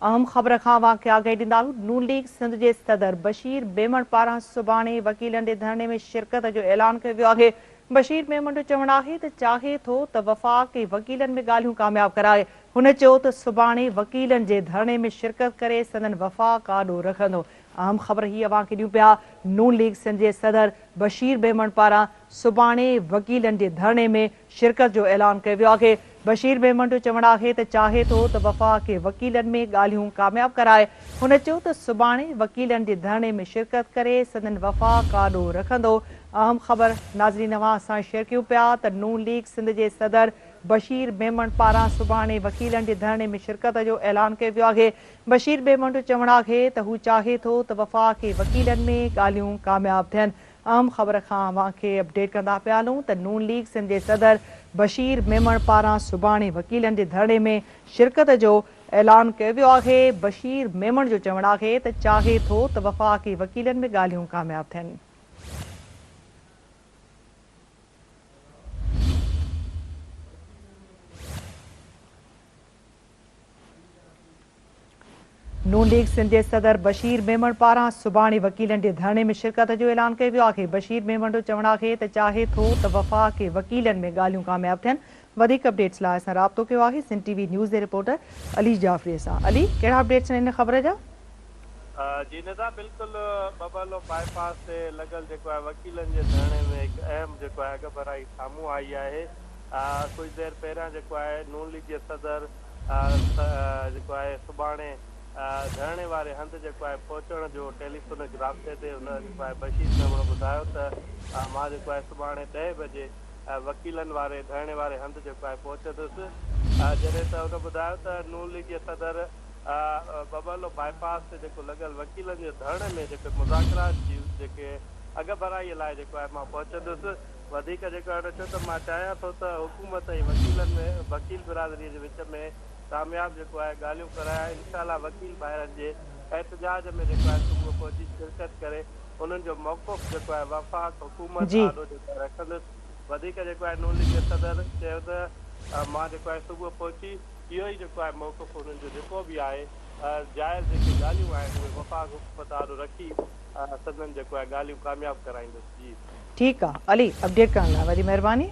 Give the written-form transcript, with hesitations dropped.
अहम ख़बर खां वाक़े आगाही ॾींदा आहियूं। नून लीग सिंध जे सदर बशीर मेमण पारां सुभाणे वकीलनि जे धरणे में शिरकत जो ऐलान कयो वियो आहे। बशीर मेमण जो चवणु आहे त चाहे थो त वफ़ाक़ ऐं वकीलनि में ॻाल्हियूं कामयाब कराए। हुन चयो त सुभाणे वकीलनि जे धरणे में शिरकत करे संदन वफ़ाक़ आॾो रखंदो। अहम ख़बर ही अव्हांखे ॾियूं पिया। नून लीग सिंध जे सदर बशीर मेमण पारां सुभाणे वकीलनि जे धरणे में शिरकत जो ऐलान कयो वियो आहे। बशीर मेमण जो चवणु आहे त चाहे थो त वफ़ाक़ खे वकीलनि में ॻाल्हियूं कामयाब कराए। हुन चयो त सुभाणे वकीलनि जे धरणे में शिरकत करे संदन वफ़ाक़ आॾो रखंदो। अहम ख़बर नाज़रीन अवां सां शेयर कयूं पिया त नून लीग सिंध जे सदर बशीर मेमण पारां सुभाणे वकीलनि जे धरणे में शिरकत जो ऐलान कयो वियो आहे। बशीर मेमण जो चवणु आहे त हू चाहे थो त वफ़ाक़ खे वकीलनि में ॻाल्हियूं कामयाब थियनि। अहम ख़बर खां अव्हांखे अपडेट कंदा पिया हलूं त नून लीग सिंध जे सदर बशीर मेमण पारां सुभाणे वकीलनि जे धरणे में शिरकत जो ऐलान कयो वियो आहे। बशीर मेमण जो चवणु आहे त चाहे थो त वफ़ाक़ खे वकीलनि में ॻाल्हियूं कामयाब थियनि। नून लीग सिंध जे सदर बशीर मेमण पारां सुभाणे वकीलनि जे धरणे में शिरकत जो ऐलान कयो वियो आहे। बशीर मेमण जो चवणु आहे त चाहे थो त वफ़ाक़ खे वकीलनि में ॻाल्हियूं कामयाब थियनि। वधीक अपडेट्स लाइ असां राब्तो कयो आहे सिंध टीवी न्यूज़ जे रिपोर्टर अली जाफ़री सां। अली, कहिड़ा अपडेट्स आहिनि इन ख़बर जा? जी नज़ा बिल्कुलु बबलो बाईपास ते लॻल जेको आहे वकीलनि जे धरणे में हिकु अहम जेको आहे अॻ भराई साम्हूं आई आहे। कुझु देरि पहिरियां जेको आहे नून लीग जे सदर जेको आहे सुभाणे धरणे वारे हंधि जेको आहे पहुचण जो टेलीफोनिक राब्ते ते हुन जेको आहे बशीर मेमण ॿुधायो त मां जेको आहे सुभाणे 10 बजे वकीलनि वारे धरणे वारे हंधि जेको आहे पहुचंदुसि। जॾहिं त हुन ॿुधायो त नून लीग जे सदर बबलो बाईपास ते जेको लॻल वकीलनि जे धरणे में जेके मुज़ाकरात जी जेके अॻ भराईअ लाइ जेको आहे मां पहुचंदुसि। वधीक जेको आहे चयो त मां चाहियां थो त हुकूमत ऐं वकीलनि में वकील बिरादरीअ जे विच में कामयाब जेको आहे ॻाल्हियूं कराए इंशाअल्लाह वकील ॿाहिरनि जे एहतजाज में जेको आहे सुबुह पहुची शिरकत करे उन्हनि जो मौक़ुफ़ जेको आहे वफ़ाक़ हुकूमत आॾो जेको आहे रखंदुसि। वधीक जेको आहे नून लीग जे सदर चयो त मां जेको आहे सुबुह पहुची इहो ई जेको आहे मौक़ुफ़ उन्हनि जो जेको बि आहे जाइज़ जेके ॻाल्हियूं आहिनि उहे वफ़ाक़ हुकूमत आॾो रखी सदन जेको आहे ॻाल्हियूं कामयाब कराईंदुसि। जी ठीकु आहे अली, अपडेट करण लाइ वॾी महिरबानी।